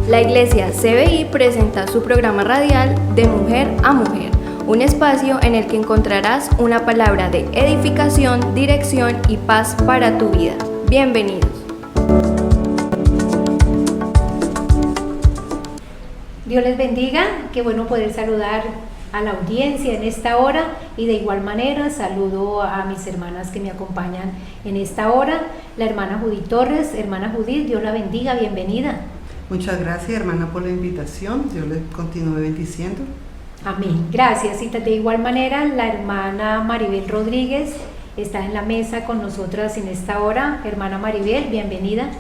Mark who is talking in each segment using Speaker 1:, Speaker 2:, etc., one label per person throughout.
Speaker 1: La Iglesia CBI presenta su programa radial De Mujer a Mujer, un espacio en el que encontrarás una palabra de edificación, dirección y paz para tu vida. Bienvenidos.
Speaker 2: Dios les bendiga, qué bueno poder saludar a la audiencia en esta hora y de igual manera saludo a mis hermanas que me acompañan en esta hora, la hermana Judith Torres. Hermana Judith, Dios la bendiga, bienvenida.
Speaker 3: Muchas gracias, hermana, por la invitación. Dios les continúe bendiciendo.
Speaker 2: Amén, gracias. Y de igual manera la hermana Maribel Rodríguez está en la mesa con nosotras en esta hora. Hermana Maribel, bienvenida.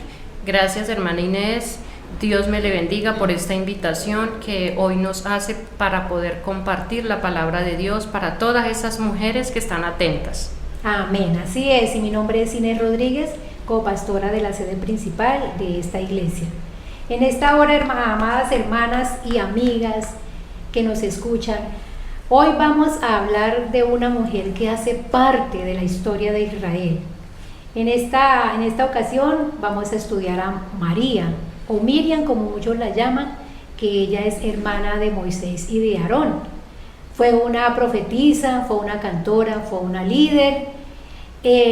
Speaker 4: Gracias, hermana Inés. Dios me le bendiga por esta invitación que hoy nos hace para poder compartir la palabra de Dios para todas esas mujeres que están atentas.
Speaker 2: Amén, así es. Y mi nombre es Inés Rodríguez, copastora de la sede principal de esta iglesia. En esta hora, amadas hermanas y amigas que nos escuchan, hoy vamos a hablar de una mujer que hace parte de la historia de Israel. En esta ocasión vamos a estudiar a María, o Miriam como muchos la llaman, que ella es hermana de Moisés y de Aarón. Fue una profetisa, fue una cantora, fue una líder.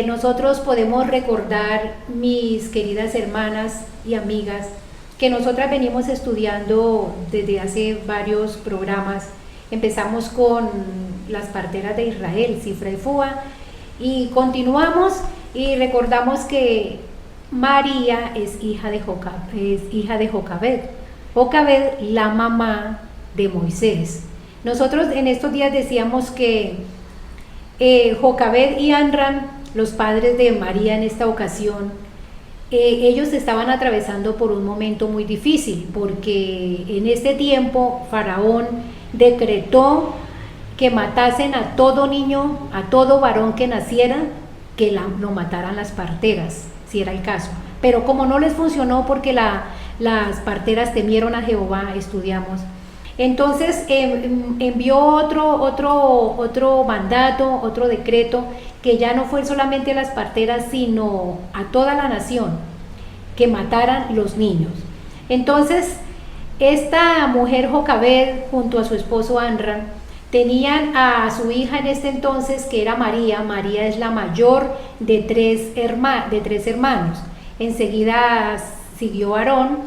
Speaker 2: Nosotros podemos recordar, mis queridas hermanas y amigas, que nosotras venimos estudiando desde hace varios programas. Empezamos con las parteras de Israel, Cifra y Fua, y continuamos y recordamos que María es hija de Jocabed. Jocabed, la mamá de Moisés. Nosotros en estos días decíamos que Jocabed y Amram, los padres de María en esta ocasión, ellos estaban atravesando por un momento muy difícil, porque en este tiempo Faraón decretó que matasen a todo niño, a todo varón que naciera, que lo mataran las parteras, si era el caso. Pero como no les funcionó porque las parteras temieron a Jehová, estudiamos. Entonces envió otro mandato, otro decreto, que ya no fue solamente a las parteras, sino a toda la nación, que mataran los niños. Entonces, esta mujer Jocabed, junto a su esposo Amram, tenían a su hija en este entonces, que era María. María es la mayor de tres hermanos. Enseguida siguió Aarón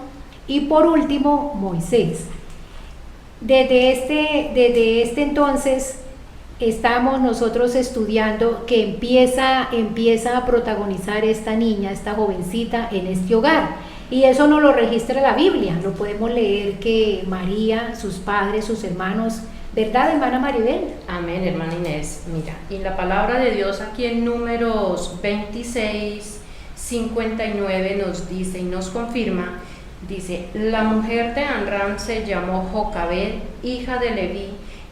Speaker 2: y por último Moisés. Desde este entonces estamos nosotros estudiando que empieza a protagonizar esta niña, esta jovencita en este hogar. Y eso nos lo registra la Biblia, lo podemos leer que María, sus padres, sus hermanos, ¿verdad, hermana Maribel?
Speaker 4: Amén, hermana Inés. Mira, y la palabra de Dios aquí en Números 26, 59 nos dice y nos confirma. Dice, la mujer de Amram se llamó Jocabed, hija de Leví,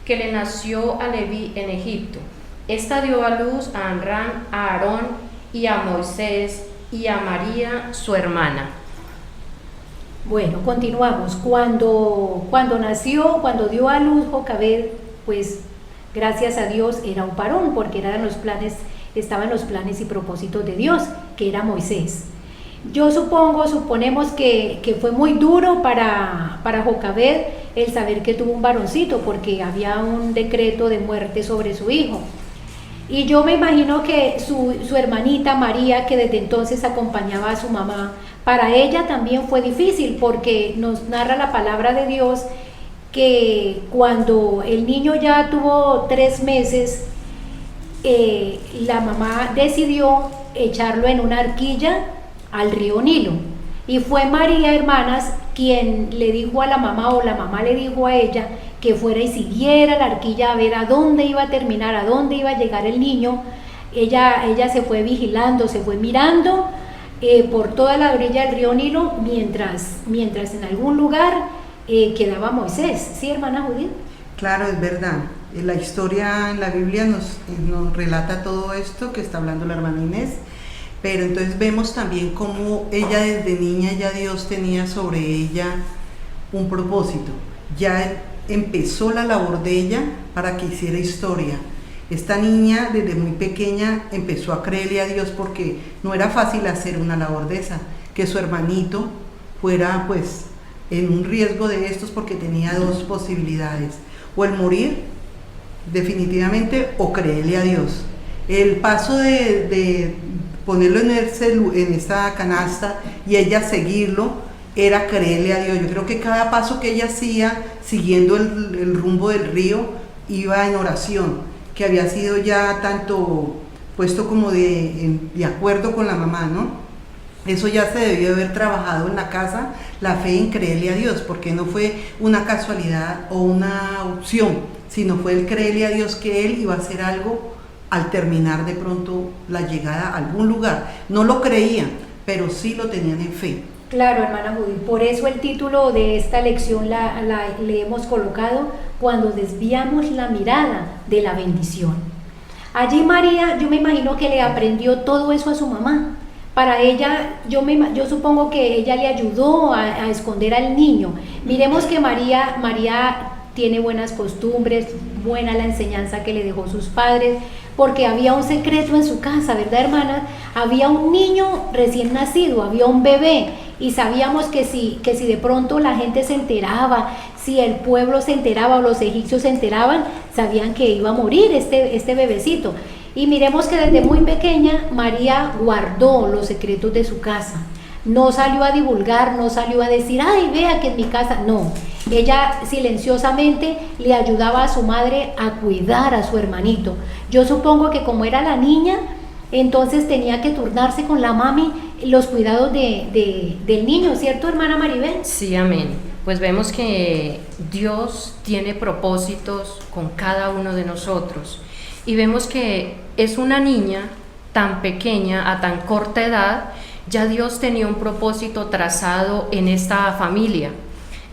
Speaker 4: que le nació a Leví en Egipto. Esta dio a luz a Amram, a Aarón y a Moisés y a María, su hermana.
Speaker 2: Bueno, continuamos. Cuando dio a luz Jocabed, pues gracias a Dios era un varón, porque estaban los planes y propósitos de Dios, que era Moisés. Suponemos que fue muy duro para Jocabed el saber que tuvo un varoncito, porque había un decreto de muerte sobre su hijo. Y yo me imagino que su hermanita María, que desde entonces acompañaba a su mamá, para ella también fue difícil, porque nos narra la palabra de Dios que cuando el niño ya tuvo 3 meses, la mamá decidió echarlo en una arquilla al río Nilo. Y fue María, hermanas, quien le dijo a la mamá, o la mamá le dijo a ella, que fuera y siguiera la arquilla a ver a dónde iba a terminar, a dónde iba a llegar el niño. Ella se fue vigilando, se fue mirando por toda la orilla del río Nilo, mientras en algún lugar quedaba Moisés. ¿Sí, hermana Judith?
Speaker 3: Claro, es verdad. La historia en la Biblia nos relata todo esto que está hablando la hermana Inés. Pero entonces vemos también cómo ella desde niña ya Dios tenía sobre ella un propósito. Ya empezó la labor de ella para que hiciera historia. Esta niña desde muy pequeña empezó a creerle a Dios, porque no era fácil hacer una labor de esa, que su hermanito fuera pues en un riesgo de estos porque tenía dos posibilidades, o el morir definitivamente o creerle a Dios. El paso de ponerlo en esa canasta y ella seguirlo era creerle a Dios. Yo creo que cada paso que ella hacía siguiendo el rumbo del río iba en oración, que había sido ya tanto puesto como de acuerdo con la mamá, ¿no? Eso ya se debió haber trabajado en la casa, la fe en creerle a Dios, porque no fue una casualidad o una opción, sino fue el creerle a Dios que Él iba a hacer algo al terminar de pronto la llegada a algún lugar. No lo creían, pero sí lo tenían en fe.
Speaker 2: Claro, hermana Judith, por eso el título de esta lección le hemos colocado cuando desviamos la mirada de la bendición. Allí María, yo me imagino que le aprendió todo eso a su mamá. Para ella, yo supongo que ella le ayudó a esconder al niño. Miremos que María tiene buenas costumbres, buena la enseñanza que le dejó sus padres, porque había un secreto en su casa, ¿verdad, hermanas? Había un niño recién nacido, había un bebé, y sabíamos que si de pronto la gente se enteraba, si el pueblo se enteraba o los egipcios se enteraban, sabían que iba a morir este bebecito. Y miremos que desde muy pequeña María guardó los secretos de su casa. No salió a divulgar, no salió a decir, ay, vea que en mi casa, no. Ella silenciosamente le ayudaba a su madre a cuidar a su hermanito. Yo supongo que como era la niña, entonces tenía que turnarse con la mami los cuidados del niño, ¿cierto, hermana Maribel?
Speaker 4: Sí, amén. Pues vemos que Dios tiene propósitos con cada uno de nosotros. Y vemos que es una niña tan pequeña, a tan corta edad, ya Dios tenía un propósito trazado en esta familia.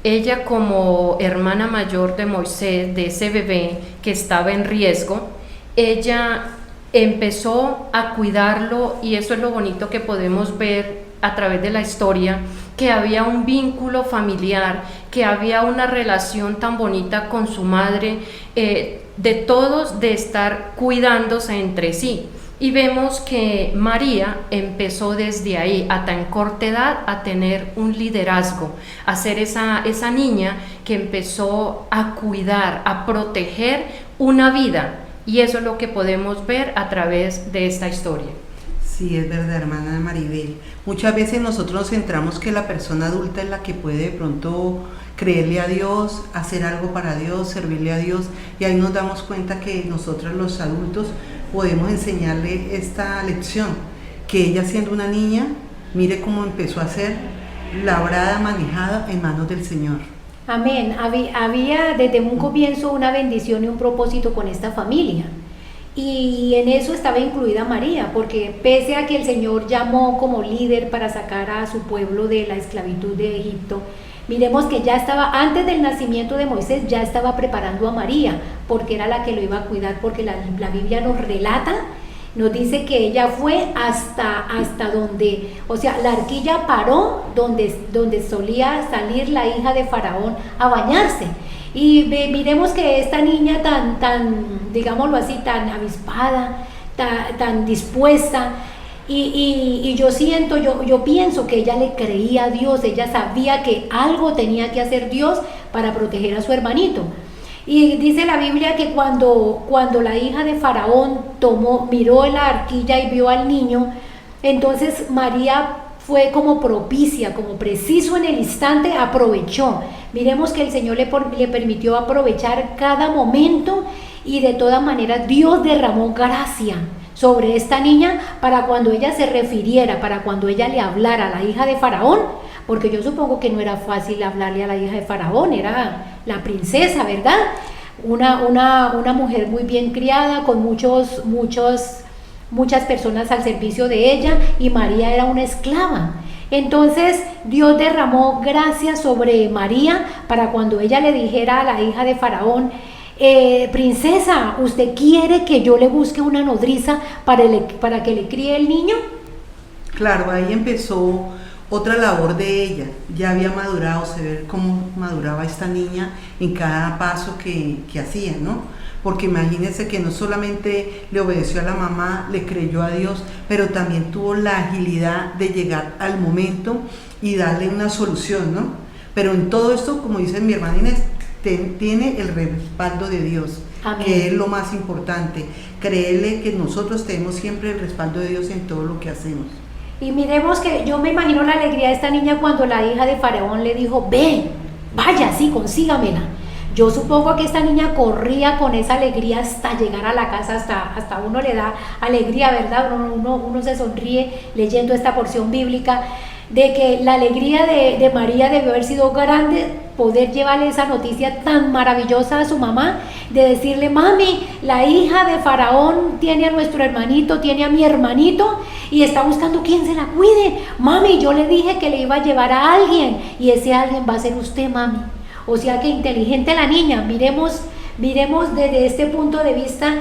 Speaker 4: Ella, como hermana mayor de Moisés, de ese bebé que estaba en riesgo, ella empezó a cuidarlo, y eso es lo bonito que podemos ver a través de la historia, que había un vínculo familiar, que había una relación tan bonita con su madre, de todos, de estar cuidándose entre sí. Y vemos que María empezó desde ahí, a tan corta edad, a tener un liderazgo, a ser esa niña que empezó a cuidar, a proteger una vida. Y eso es lo que podemos ver a través de esta historia.
Speaker 3: Sí, es verdad, hermana Maribel. Muchas veces nosotros nos centramos que la persona adulta es la que puede de pronto creerle a Dios, hacer algo para Dios, servirle a Dios, y ahí nos damos cuenta que nosotros los adultos podemos enseñarle esta lección, que ella siendo una niña, mire cómo empezó a ser labrada, manejada en manos del Señor.
Speaker 2: Amén. Había desde un comienzo una bendición y un propósito con esta familia. Y en eso estaba incluida María, porque pese a que el Señor llamó como líder para sacar a su pueblo de la esclavitud de Egipto, miremos que ya estaba, antes del nacimiento de Moisés, ya estaba preparando a María, porque era la que lo iba a cuidar, porque la Biblia nos relata, nos dice que ella fue hasta donde, o sea, la arquilla paró donde solía salir la hija de Faraón a bañarse. Y miremos que esta niña tan, digámoslo así, tan avispada, tan dispuesta, y yo pienso que ella le creía a Dios, ella sabía que algo tenía que hacer Dios para proteger a su hermanito. Y dice la Biblia que cuando la hija de Faraón miró la arquilla y vio al niño, entonces María fue como propicia, como preciso en el instante, aprovechó. Miremos que el Señor le permitió aprovechar cada momento, y de todas maneras Dios derramó gracia sobre esta niña para cuando ella se refiriera, para cuando ella le hablara a la hija de Faraón, porque yo supongo que no era fácil hablarle a la hija de Faraón, era la princesa, ¿verdad? Una mujer muy bien criada, con muchas personas al servicio de ella, y María era una esclava. Entonces Dios derramó gracia sobre María para cuando ella le dijera a la hija de Faraón, princesa, ¿usted quiere que yo le busque una nodriza para que le críe el niño?
Speaker 3: Claro, ahí empezó otra labor de ella. Ya había madurado, se ve cómo maduraba esta niña en cada paso que hacía, ¿no? Porque imagínense que no solamente le obedeció a la mamá, le creyó a Dios, pero también tuvo la agilidad de llegar al momento y darle una solución, ¿no? Pero en todo esto, como dice mi hermana Inés, tiene el respaldo de Dios. Amén. Que es lo más importante. Creerle que nosotros tenemos siempre el respaldo de Dios en todo lo que hacemos.
Speaker 2: Y miremos que yo me imagino la alegría de esta niña cuando la hija de Faraón le dijo, ven, vaya, sí, consígamela. Yo supongo que esta niña corría con esa alegría hasta llegar a la casa, hasta uno le da alegría, ¿verdad? Uno se sonríe leyendo esta porción bíblica, de que la alegría de María debió haber sido grande, poder llevarle esa noticia tan maravillosa a su mamá, de decirle, mami, la hija de Faraón tiene a nuestro hermanito, tiene a mi hermanito y está buscando quien se la cuide. Mami, yo le dije que le iba a llevar a alguien y ese alguien va a ser usted, mami. O sea que inteligente la niña. Miremos desde este punto de vista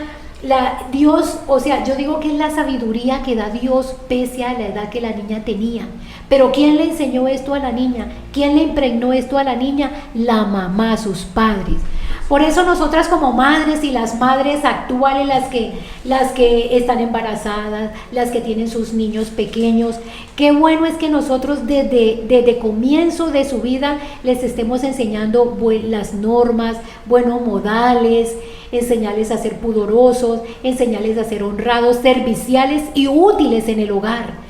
Speaker 2: Dios, o sea, yo digo que es la sabiduría que da Dios pese a la edad que la niña tenía. Pero ¿quién le enseñó esto a la niña? ¿Quién le impregnó esto a la niña? La mamá, sus padres. Por eso nosotras como madres y las madres actuales, las que están embarazadas, las que tienen sus niños pequeños, qué bueno es que nosotros desde comienzo de su vida les estemos enseñando las normas, buenos modales, enseñarles a ser pudorosos, enseñarles a ser honrados, serviciales y útiles en el hogar.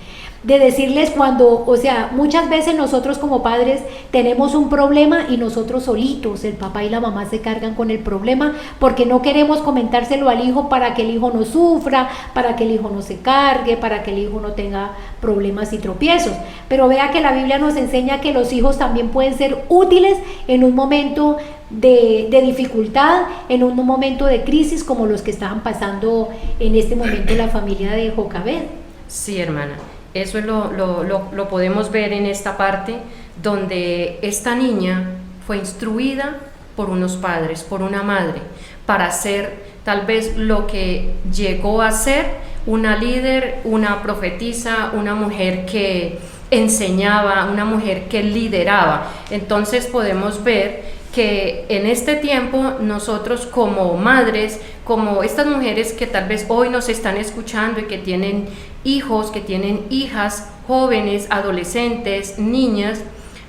Speaker 2: De decirles o sea, muchas veces nosotros como padres tenemos un problema y nosotros solitos, el papá y la mamá se cargan con el problema porque no queremos comentárselo al hijo para que el hijo no sufra, para que el hijo no se cargue, para que el hijo no tenga problemas y tropiezos. Pero vea que la Biblia nos enseña que los hijos también pueden ser útiles en un momento de dificultad, en un momento de crisis como los que estaban pasando en este momento la familia de Jocabed.
Speaker 4: Sí, hermana. Eso lo podemos ver en esta parte donde esta niña fue instruida por unos padres, por una madre, para ser tal vez lo que llegó a ser una líder, una profetisa, una mujer que enseñaba, una mujer que lideraba. Entonces podemos ver que en este tiempo nosotros como madres, como estas mujeres que tal vez hoy nos están escuchando y que tienen hijos, que tienen hijas, jóvenes, adolescentes, niñas,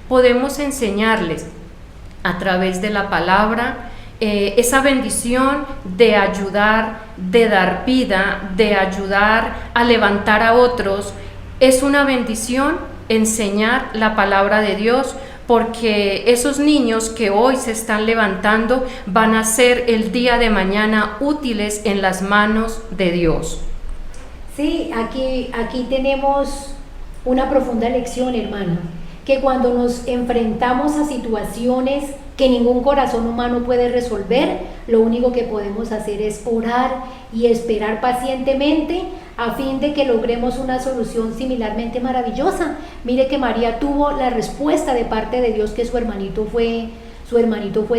Speaker 4: podemos enseñarles a través de la palabra esa bendición de ayudar, de dar vida, de ayudar a levantar a otros. Es una bendición enseñar la palabra de Dios, porque esos niños que hoy se están levantando van a ser el día de mañana útiles en las manos de Dios.
Speaker 2: Sí, aquí tenemos una profunda lección, hermana, que cuando nos enfrentamos a situaciones que ningún corazón humano puede resolver, lo único que podemos hacer es orar y esperar pacientemente a fin de que logremos una solución similarmente maravillosa. Mire que María tuvo la respuesta de parte de Dios que su hermanito fue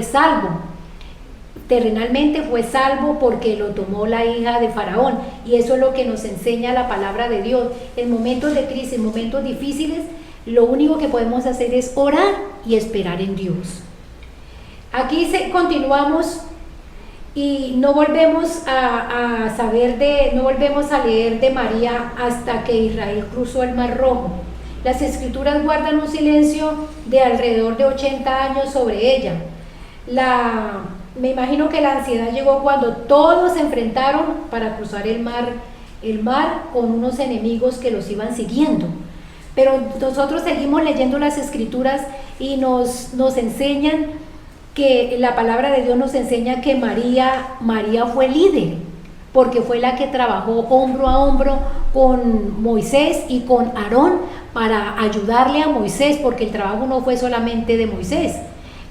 Speaker 2: salvo. Terrenalmente fue salvo porque lo tomó la hija de Faraón, y eso es lo que nos enseña la palabra de Dios. En momentos de crisis, en momentos difíciles, lo único que podemos hacer es orar y esperar en Dios. Aquí continuamos y no volvemos no volvemos a leer de María hasta que Israel cruzó el Mar Rojo. Las escrituras guardan un silencio de alrededor de 80 años sobre ella. Me imagino que la ansiedad llegó cuando todos se enfrentaron para cruzar el mar con unos enemigos que los iban siguiendo. Pero nosotros seguimos leyendo las escrituras y nos enseñan que la palabra de Dios nos enseña que María fue líder, porque fue la que trabajó hombro a hombro con Moisés y con Aarón para ayudarle a Moisés, porque el trabajo no fue solamente de Moisés.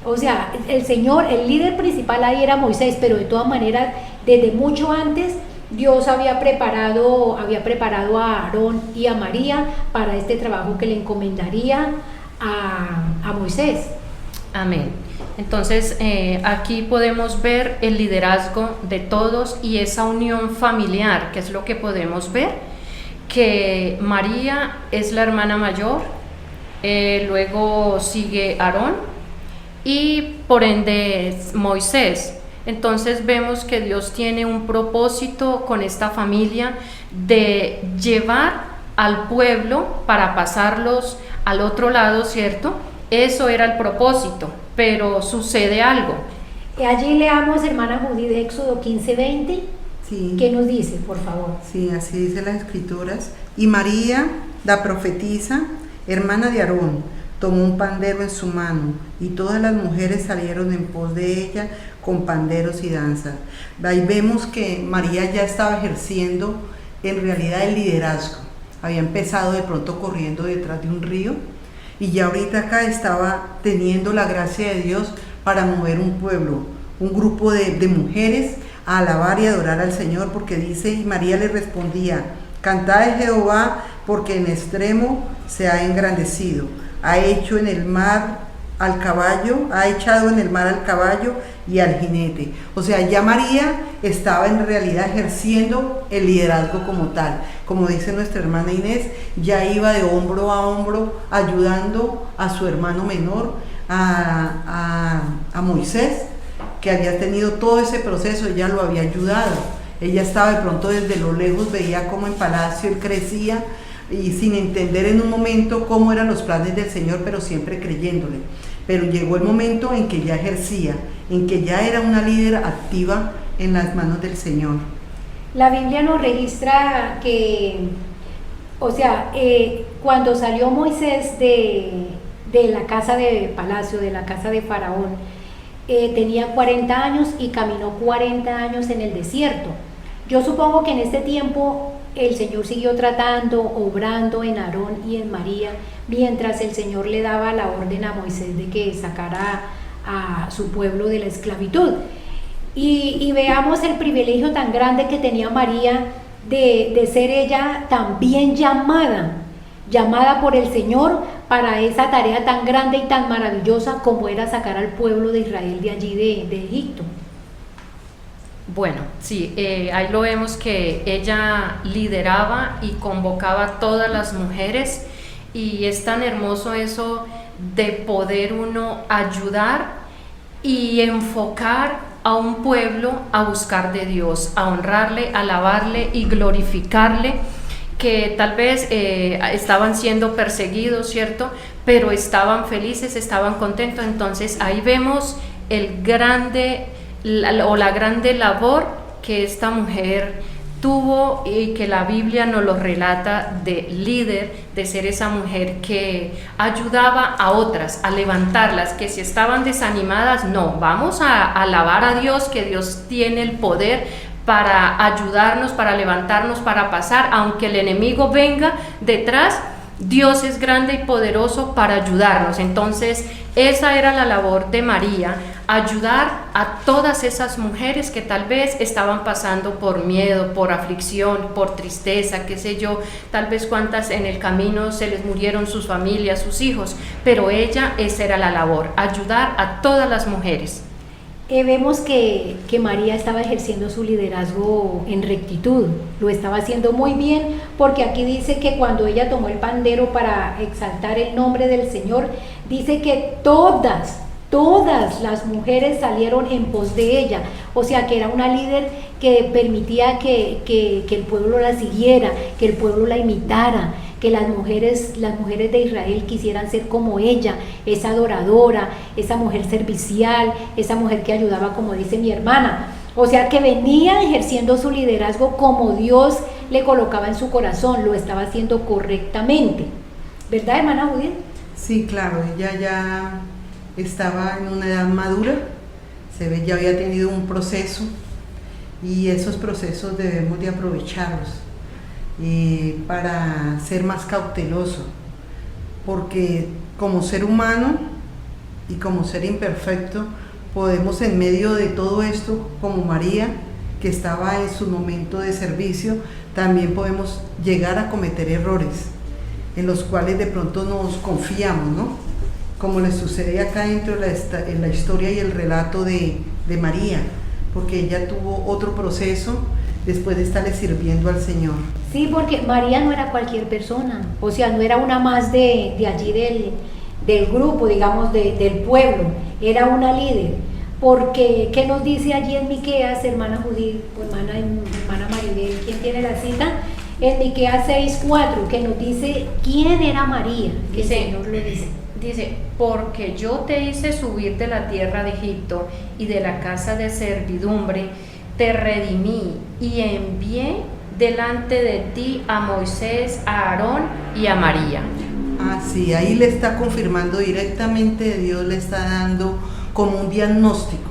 Speaker 2: O sea, el líder principal ahí era Moisés, pero de todas maneras, desde mucho antes, Dios había preparado a Aarón y a María para este trabajo que le encomendaría a Moisés.
Speaker 4: Amén. Entonces aquí podemos ver el liderazgo de todos y esa unión familiar, que es lo que podemos ver, que María es la hermana mayor, luego sigue Aarón y por ende Moisés. Entonces vemos que Dios tiene un propósito con esta familia de llevar al pueblo para pasarlos al otro lado, ¿cierto? Eso era el propósito, pero sucede algo.
Speaker 2: Allí leamos, hermana Judith, de Éxodo 15:20.
Speaker 3: Sí.
Speaker 2: ¿Qué nos dice, por favor?
Speaker 3: Sí, así dice las escrituras. Y María, la profetisa, hermana de Aarón, tomó un pandero en su mano, y todas las mujeres salieron en pos de ella con panderos y danzas. Ahí vemos que María ya estaba ejerciendo en realidad el liderazgo. Había empezado de pronto corriendo detrás de un río, y ya ahorita acá estaba teniendo la gracia de Dios para mover un pueblo, un grupo de mujeres a alabar y adorar al Señor, porque dice, y María le respondía, cantad a Jehová, porque en extremo se ha engrandecido, ha echado en el mar al caballo y al jinete. O sea, ya María estaba en realidad ejerciendo el liderazgo como tal. Como dice nuestra hermana Inés, ya iba de hombro a hombro ayudando a su hermano menor, a Moisés, que había tenido todo ese proceso, ella lo había ayudado. Ella estaba de pronto desde lo lejos, veía cómo en palacio él crecía, y sin entender en un momento cómo eran los planes del Señor, pero siempre creyéndole. Pero llegó el momento en que ya ejercía, en que ya era una líder activa en las manos del Señor.
Speaker 2: La Biblia nos registra que, o sea, cuando salió Moisés de la casa de palacio, de la casa de Faraón, tenía 40 años y caminó 40 años en el desierto. Yo supongo que en este tiempo el Señor siguió tratando, obrando en Aarón y en María, mientras el Señor le daba la orden a Moisés de que sacara a su pueblo de la esclavitud. Y veamos el privilegio tan grande que tenía María de ser ella también llamada por el Señor para esa tarea tan grande y tan maravillosa como era sacar al pueblo de Israel de allí de Egipto.
Speaker 4: Bueno, sí, ahí lo vemos que ella lideraba y convocaba a todas las mujeres, y es tan hermoso eso de poder uno ayudar y enfocar a un pueblo a buscar de Dios, a honrarle, alabarle y glorificarle, que tal vez estaban siendo perseguidos, ¿cierto? Pero estaban felices, estaban contentos. Entonces ahí vemos la grande labor que esta mujer tuvo, y que la Biblia nos lo relata, de líder, de ser esa mujer que ayudaba a otras, a levantarlas, que si estaban desanimadas, no, vamos a alabar a Dios, que Dios tiene el poder para ayudarnos, para levantarnos, para pasar, aunque el enemigo venga detrás, Dios es grande y poderoso para ayudarnos. Entonces, esa era la labor de María, ayudar a todas esas mujeres que tal vez estaban pasando por miedo, por aflicción, por tristeza, qué sé yo, tal vez cuántas en el camino se les murieron sus familias, sus hijos, pero esa era la labor, ayudar a todas las mujeres.
Speaker 2: Vemos que María estaba ejerciendo su liderazgo en rectitud, lo estaba haciendo muy bien, porque aquí dice que cuando ella tomó el pandero para exaltar el nombre del Señor, dice que todas las mujeres salieron en pos de ella, o sea que era una líder que permitía que el pueblo la siguiera, que el pueblo la imitara, que las mujeres de Israel quisieran ser como ella, esa adoradora, esa mujer servicial, esa mujer que ayudaba, como dice mi hermana. O sea que venía ejerciendo su liderazgo como Dios le colocaba en su corazón, lo estaba haciendo correctamente. ¿Verdad, hermana Judith?
Speaker 3: Sí, claro, ella ya estaba en una edad madura, se ve, ya había tenido un proceso, y esos procesos debemos de aprovecharlos para ser más cauteloso, porque como ser humano y como ser imperfecto podemos, en medio de todo esto, como María, que estaba en su momento de servicio, también podemos llegar a cometer errores en los cuales de pronto nos confiamos, ¿no? Como le sucede acá dentro en la historia y el relato de María, porque ella tuvo otro proceso después de estarle sirviendo al Señor.
Speaker 2: Sí, porque María no era cualquier persona, o sea, no era una más de allí del grupo, digamos, del pueblo, era una líder, porque ¿qué nos dice allí en Miqueas, hermana Judith, hermana Maribel? ¿Quién tiene la cita? En Miqueas 6:4, que nos dice quién era María, que el Señor lo dice.
Speaker 4: Dice, porque yo te hice subir de la tierra de Egipto y de la casa de servidumbre, te redimí y envié delante de ti a Moisés, a Aarón y a María.
Speaker 3: Ah, sí, ahí le está confirmando directamente de Dios, le está dando como un diagnóstico,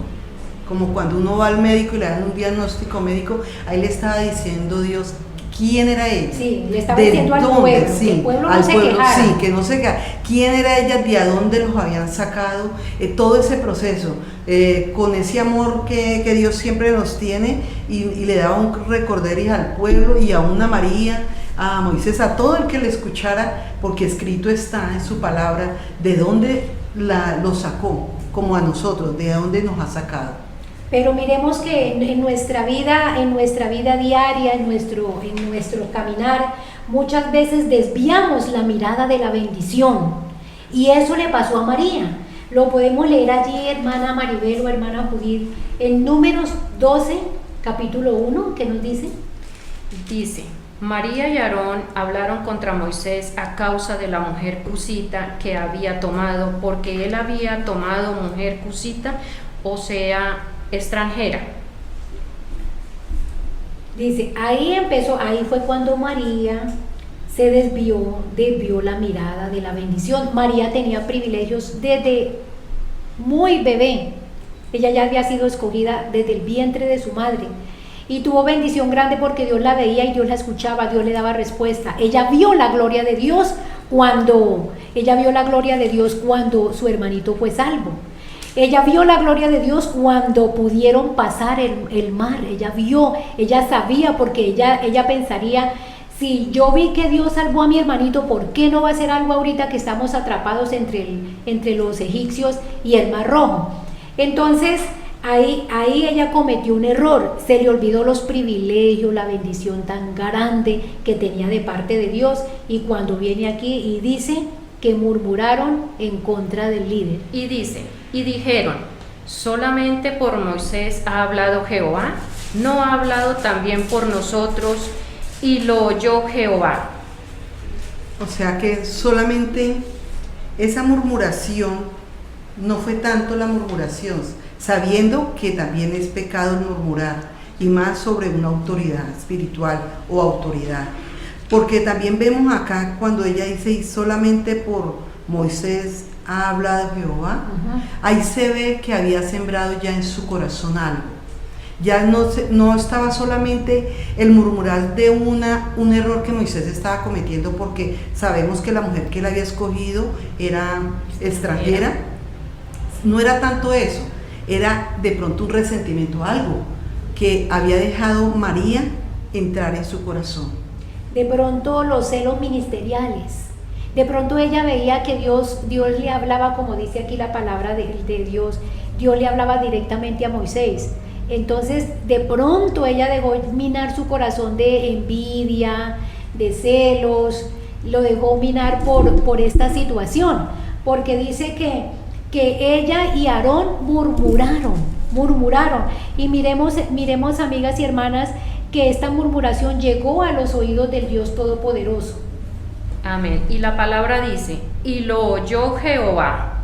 Speaker 3: como cuando uno va al médico y le dan un diagnóstico médico, ahí le estaba diciendo Dios quién era ella.
Speaker 2: Sí, le estaba diciendo al pueblo,
Speaker 3: sí,
Speaker 2: que el pueblo
Speaker 3: al
Speaker 2: no se
Speaker 3: pueblo,
Speaker 2: quejara.
Speaker 3: sí, que no se quejara. ¿Quién era ella? ¿De a dónde los habían sacado? Todo ese proceso, con ese amor que Dios siempre nos tiene y le daba un recorderis al pueblo y a una María, a Moisés, a todo el que le escuchara, porque escrito está en su palabra de dónde lo sacó, como a nosotros, de dónde nos ha sacado.
Speaker 2: Pero miremos que en nuestra vida diaria, en nuestro caminar, muchas veces desviamos la mirada de la bendición. Y eso le pasó a María. Lo podemos leer allí, hermana Maribel o hermana Judith, en Números 12, capítulo 1, ¿qué nos dice?
Speaker 4: Dice, María y Aarón hablaron contra Moisés a causa de la mujer cusita que había tomado, porque él había tomado mujer cusita, o sea, extranjera.
Speaker 2: Dice, ahí fue cuando María se desvió la mirada de la bendición. María tenía privilegios desde muy bebé. Ella ya había sido escogida desde el vientre de su madre y tuvo bendición grande porque Dios la veía y Dios la escuchaba, Dios le daba respuesta. Ella vio la gloria de Dios cuando su hermanito fue salvo. Ella vio la gloria de Dios cuando pudieron pasar el mar. Ella sabía, porque ella pensaría, si yo vi que Dios salvó a mi hermanito, ¿por qué no va a hacer algo ahorita que estamos atrapados entre los egipcios y el Mar Rojo? Entonces, ahí ella cometió un error, se le olvidó los privilegios, la bendición tan grande que tenía de parte de Dios, y cuando viene aquí y dice que murmuraron en contra del líder.
Speaker 4: Y dice, y dijeron, ¿solamente por Moisés ha hablado Jehová? ¿No ha hablado también por nosotros? Y lo oyó Jehová.
Speaker 3: O sea que solamente esa murmuración no fue tanto la murmuración, sabiendo que también es pecado el murmurar, y más sobre una autoridad espiritual o autoridad. Porque también vemos acá cuando ella dice, y solamente por Moisés ha hablado Jehová, ahí se ve que había sembrado ya en su corazón algo. Ya no estaba solamente el murmurar de un error que Moisés estaba cometiendo, porque sabemos que la mujer que él había escogido era extranjera. No era tanto eso, era de pronto un resentimiento, algo que había dejado María entrar en su corazón.
Speaker 2: De pronto los celos ministeriales. De pronto ella veía que Dios le hablaba, como dice aquí la palabra de Dios, Dios le hablaba directamente a Moisés. Entonces, de pronto ella dejó minar su corazón de envidia, de celos, lo dejó minar por esta situación, porque dice que ella y Aarón murmuraron. Y miremos, amigas y hermanas, que esta murmuración llegó a los oídos del Dios Todopoderoso.
Speaker 4: Amén. Y la palabra dice, y lo oyó Jehová.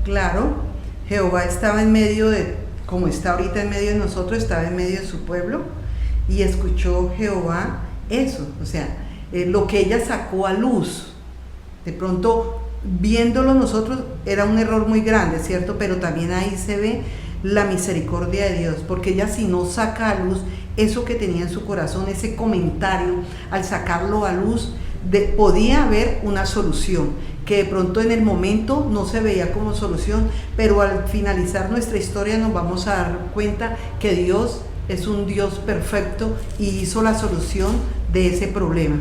Speaker 3: Claro, Jehová estaba en medio como está ahorita en medio de nosotros, estaba en medio de su pueblo, y escuchó Jehová eso, o sea, lo que ella sacó a luz. De pronto, viéndolo nosotros, era un error muy grande, ¿cierto? Pero también ahí se ve la misericordia de Dios, porque ella, si no saca a luz eso que tenía en su corazón, ese comentario, al sacarlo a luz, podía haber una solución, que de pronto en el momento no se veía como solución, pero al finalizar nuestra historia nos vamos a dar cuenta que Dios es un Dios perfecto y hizo la solución de ese problema.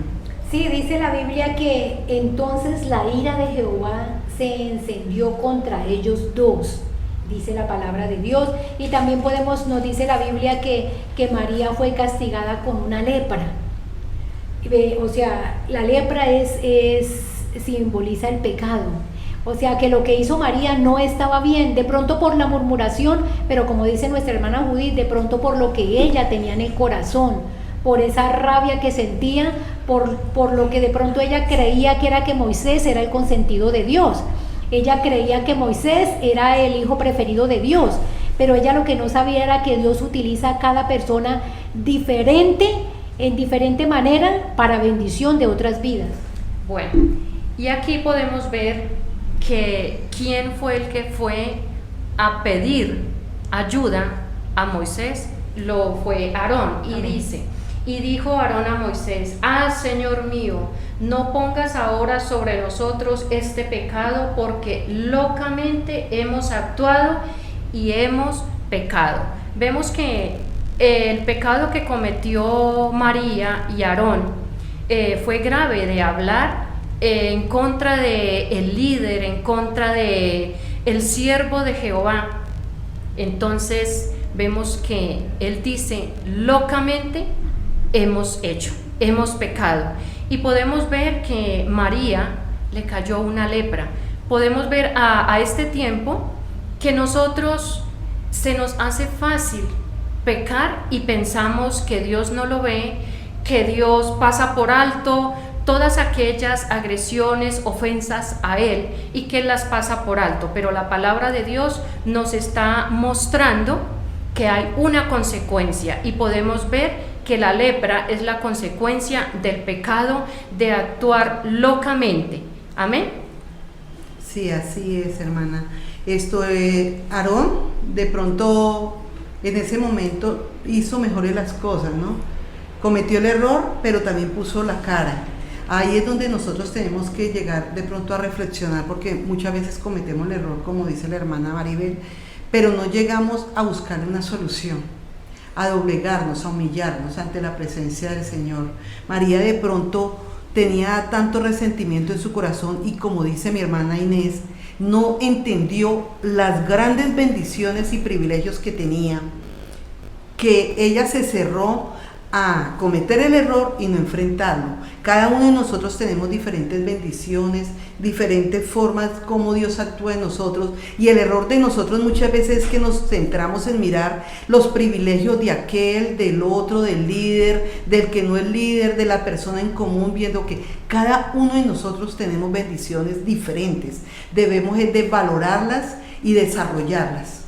Speaker 2: Sí, dice la Biblia que entonces la ira de Jehová se encendió contra ellos dos, dice la palabra de Dios. Y también nos dice la Biblia que María fue castigada con una lepra. O sea, la lepra simboliza el pecado. O sea, que lo que hizo María no estaba bien, de pronto por la murmuración, pero como dice nuestra hermana Judith, de pronto por lo que ella tenía en el corazón, por esa rabia que sentía, por lo que de pronto ella creía que era que Moisés era el consentido de Dios. Ella creía que Moisés era el hijo preferido de Dios, pero ella lo que no sabía era que Dios utiliza a cada persona diferente, en diferente manera, para bendición de otras vidas.
Speaker 4: Bueno, y aquí podemos ver que quién fue el que fue a pedir ayuda a Moisés, lo fue Aarón, y dice, y dijo Aarón a Moisés: Señor mío, no pongas ahora sobre nosotros este pecado, porque locamente hemos actuado y hemos pecado. Vemos que el pecado que cometió María y Aarón fue grave, de hablar en contra del líder, en contra de el siervo de Jehová. Entonces vemos que él dice: locamente hemos pecado. Y podemos ver que María le cayó una lepra. Podemos ver a este tiempo que nosotros se nos hace fácil pecar y pensamos que Dios no lo ve, que Dios pasa por alto todas aquellas agresiones, ofensas a Él, y que Él las pasa por alto. Pero la palabra de Dios nos está mostrando que hay una consecuencia, y podemos ver que la lepra es la consecuencia del pecado de actuar locamente. Amén.
Speaker 3: Sí, así es, hermana. Aarón de pronto en ese momento hizo mejores las cosas, ¿no? Cometió el error, pero también puso la cara. Ahí es donde nosotros tenemos que llegar de pronto a reflexionar, porque muchas veces cometemos el error, como dice la hermana Maribel, pero no llegamos a buscar una solución, a doblegarnos, a humillarnos ante la presencia del Señor. María de pronto tenía tanto resentimiento en su corazón, y como dice mi hermana Inés, no entendió las grandes bendiciones y privilegios que tenía, que ella se cerró a cometer el error y no enfrentarlo. Cada uno de nosotros tenemos diferentes bendiciones, diferentes formas como Dios actúa en nosotros, y el error de nosotros muchas veces es que nos centramos en mirar los privilegios de aquel, del otro, del líder, del que no es líder, de la persona en común, viendo que cada uno de nosotros tenemos bendiciones diferentes. Debemos de valorarlas y desarrollarlas.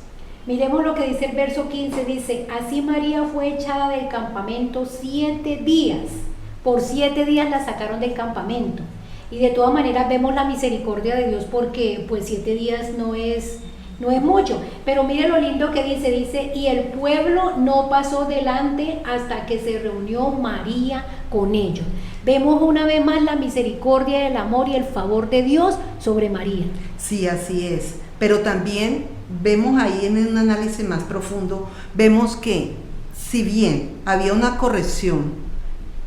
Speaker 2: Miremos lo que dice el verso 15, dice: así María fue echada del campamento 7 días, por 7 días la sacaron del campamento. Y de todas maneras vemos la misericordia de Dios, porque pues 7 días no es mucho. Pero mire lo lindo que dice, y el pueblo no pasó delante hasta que se reunió María con ellos. Vemos una vez más la misericordia, el amor y el favor de Dios sobre María.
Speaker 3: Sí, así es. Pero también vemos ahí en un análisis más profundo, vemos que si bien había una corrección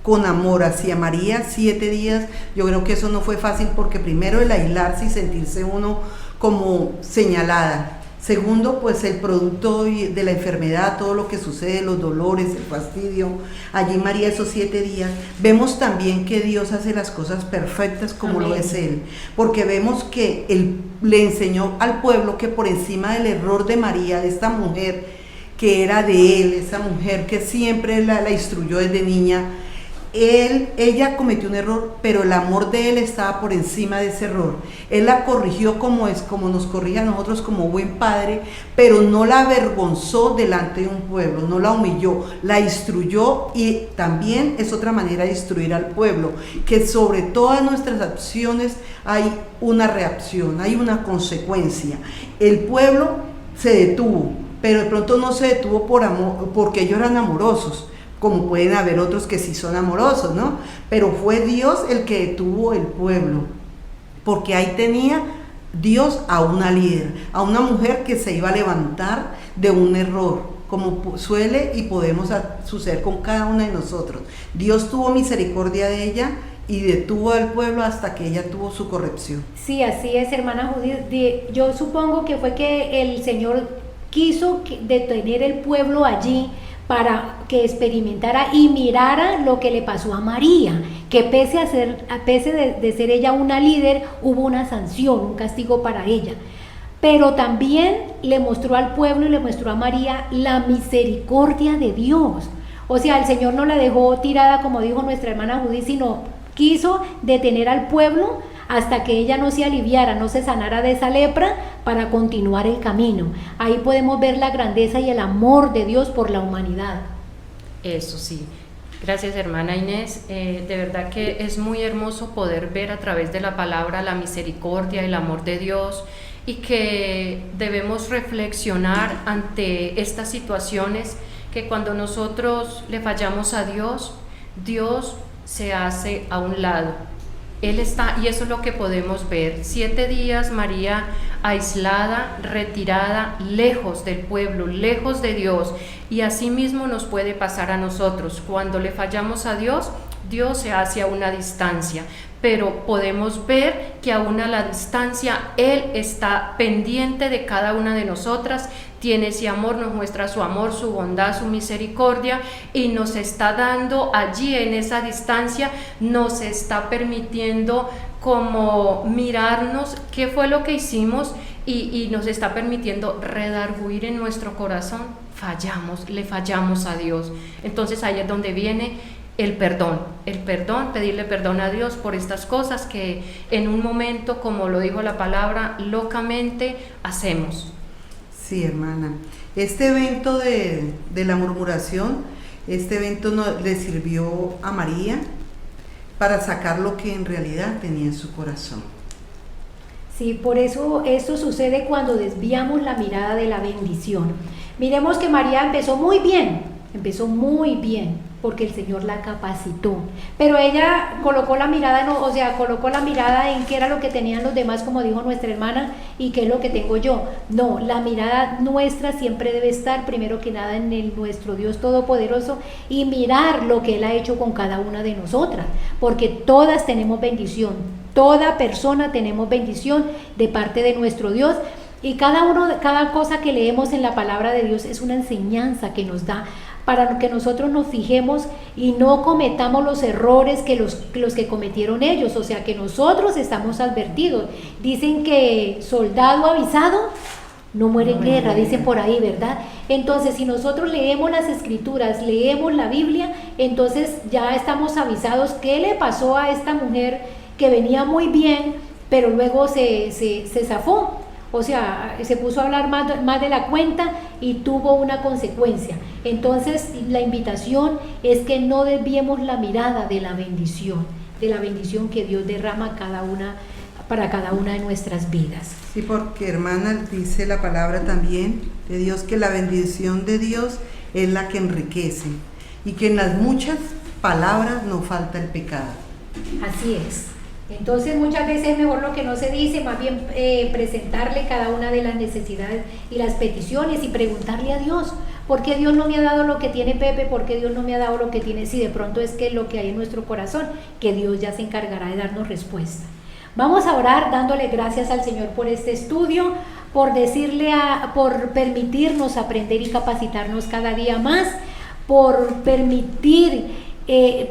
Speaker 3: con amor hacia María, 7 días, yo creo que eso no fue fácil, porque primero el aislarse y sentirse uno como señalada. Segundo, pues el producto de la enfermedad, todo lo que sucede, los dolores, el fastidio. Allí María esos 7 días. Vemos también que Dios hace las cosas perfectas como Amén. Lo es Él. Porque vemos que Él le enseñó al pueblo que por encima del error de María, de esta mujer que era de Él, esa mujer que siempre la instruyó desde niña, ella cometió un error, pero el amor de Él estaba por encima de ese error. Él la corrigió como nos corrige a nosotros como buen padre, pero no la avergonzó delante de un pueblo, no la humilló, la instruyó. Y también es otra manera de instruir al pueblo, que sobre todas nuestras acciones hay una reacción, hay una consecuencia. El pueblo se detuvo, pero de pronto no se detuvo por amor, porque ellos eran amorosos, como pueden haber otros que sí son amorosos, ¿no? Pero fue Dios el que detuvo el pueblo, porque ahí tenía Dios a una líder, a una mujer que se iba a levantar de un error, como suele y podemos suceder con cada una de nosotros. Dios tuvo misericordia de ella y detuvo al pueblo hasta que ella tuvo su corrección.
Speaker 2: Sí, así es, hermana Judith. Yo supongo que fue que el Señor quiso detener el pueblo allí, para que experimentara y mirara lo que le pasó a María, que pese de ser ella una líder, hubo una sanción, un castigo para ella. Pero también le mostró al pueblo y le mostró a María la misericordia de Dios. O sea, el Señor no la dejó tirada, como dijo nuestra hermana Judith, sino quiso detener al pueblo hasta que ella no se aliviara, no se sanara de esa lepra para continuar el camino. Ahí podemos ver la grandeza y el amor de Dios por la humanidad.
Speaker 4: Eso sí. Gracias, hermana Inés. De verdad que es muy hermoso poder ver a través de la palabra la misericordia y el amor de Dios, y que debemos reflexionar ante estas situaciones, que cuando nosotros le fallamos a Dios, Dios se hace a un lado. Él está, y eso es lo que podemos ver. 7 días María aislada, retirada, lejos del pueblo, lejos de Dios, y así mismo nos puede pasar a nosotros. Cuando le fallamos a Dios, Dios se hace a una distancia, pero podemos ver que aún a la distancia Él está pendiente de cada una de nosotras, tiene ese amor, nos muestra su amor, su bondad, su misericordia, y nos está dando allí en esa distancia, nos está permitiendo como mirarnos qué fue lo que hicimos, y nos está permitiendo redarguir en nuestro corazón. Le fallamos a Dios. Entonces ahí es donde viene el perdón, pedirle perdón a Dios por estas cosas que en un momento, como lo dijo la palabra, locamente hacemos.
Speaker 3: Sí, hermana. Este evento de la murmuración, este evento le sirvió a María para sacar lo que en realidad tenía en su corazón.
Speaker 2: Sí, por eso esto sucede cuando desviamos la mirada de la bendición. Miremos que María empezó muy bien, porque el Señor la capacitó, pero ella colocó la mirada, colocó la mirada en qué era lo que tenían los demás, como dijo nuestra hermana, y qué es lo que tengo yo. No, la mirada nuestra siempre debe estar primero que nada en nuestro Dios Todopoderoso, y mirar lo que Él ha hecho con cada una de nosotras, porque todas tenemos bendición, toda persona tenemos bendición de parte de nuestro Dios. Y cada cosa que leemos en la palabra de Dios es una enseñanza que nos da para que nosotros nos fijemos y no cometamos los errores que los que cometieron ellos. O sea, que nosotros estamos advertidos. Dicen que soldado avisado no muere en guerra, dicen por ahí, ¿verdad? Entonces, si nosotros leemos las Escrituras, leemos la Biblia, entonces ya estamos avisados qué le pasó a esta mujer que venía muy bien, pero luego se zafó. O sea, se puso a hablar más de la cuenta y tuvo una consecuencia. Entonces, la invitación es que no desviemos la mirada de la bendición que Dios derrama para cada una de nuestras vidas.
Speaker 3: Sí, porque, hermana, dice la palabra también de Dios que la bendición de Dios es la que enriquece, y que en las muchas palabras no falta el pecado.
Speaker 2: Así es. Entonces muchas veces es mejor lo que no se dice, más bien presentarle cada una de las necesidades y las peticiones, y preguntarle a Dios, ¿por qué Dios no me ha dado lo que tiene Pepe? ¿Por qué Dios no me ha dado lo que tiene? Si de pronto es que lo que hay en nuestro corazón, que Dios ya se encargará de darnos respuesta. Vamos a orar dándole gracias al Señor por este estudio, por permitirnos aprender y capacitarnos cada día más, por permitir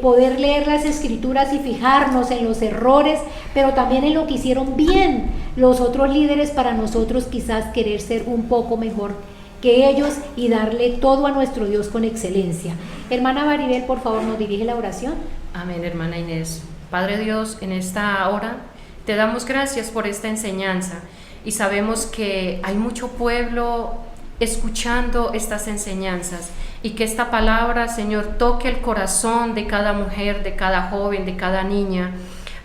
Speaker 2: poder leer las Escrituras y fijarnos en los errores, pero también en lo que hicieron bien los otros líderes, para nosotros quizás querer ser un poco mejor que ellos y darle todo a nuestro Dios con excelencia. Hermana Maribel, por favor, nos dirige la oración.
Speaker 4: Amén, hermana Inés. Padre Dios, en esta hora te damos gracias por esta enseñanza, y sabemos que hay mucho pueblo escuchando estas enseñanzas, y que esta palabra, Señor, toque el corazón de cada mujer, de cada joven, de cada niña,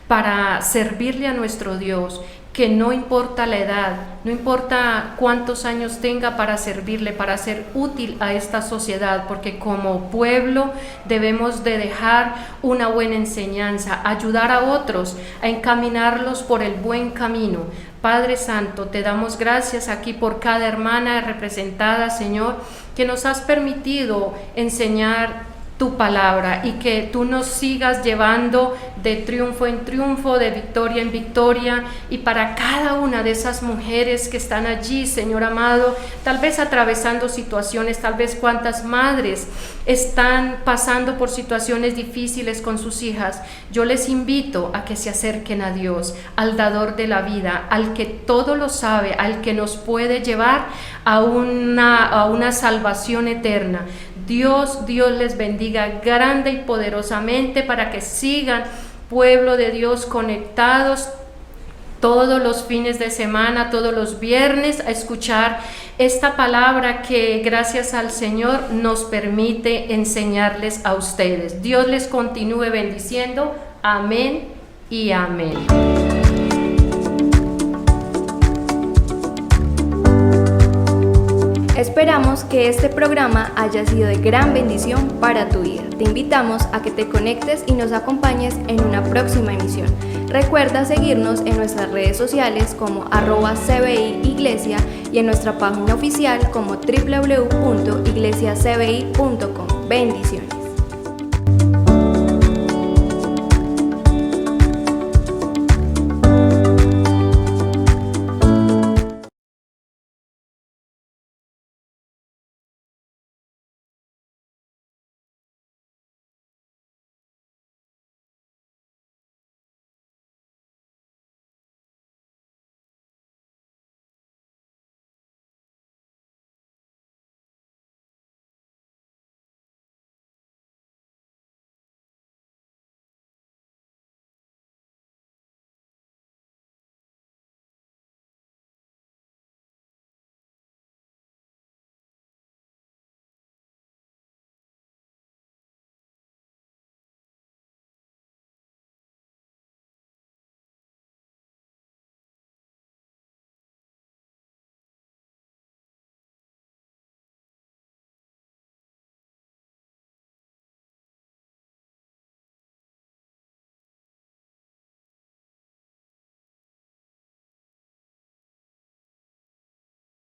Speaker 4: para servirle a nuestro Dios, que no importa la edad, no importa cuántos años tenga, para servirle, para ser útil a esta sociedad, porque como pueblo debemos de dejar una buena enseñanza, ayudar a otros a encaminarlos por el buen camino. Padre Santo, te damos gracias aquí por cada hermana representada, Señor, que nos has permitido enseñar tu palabra, y que tú nos sigas llevando de triunfo en triunfo, de victoria en victoria, y para cada una de esas mujeres que están allí, Señor amado, tal vez atravesando situaciones, tal vez cuántas madres están pasando por situaciones difíciles con sus hijas, yo les invito a que se acerquen a Dios, al dador de la vida, al que todo lo sabe, al que nos puede llevar a una salvación eterna. Dios les bendiga grande y poderosamente para que sigan, pueblo de Dios, conectados todos los fines de semana, todos los viernes, a escuchar esta palabra que gracias al Señor nos permite enseñarles a ustedes. Dios les continúe bendiciendo. Amén y amén.
Speaker 1: Esperamos que este programa haya sido de gran bendición para tu vida. Te invitamos a que te conectes y nos acompañes en una próxima emisión. Recuerda seguirnos en nuestras redes sociales como @CBI Iglesia y en nuestra página oficial como www.iglesiacbi.com.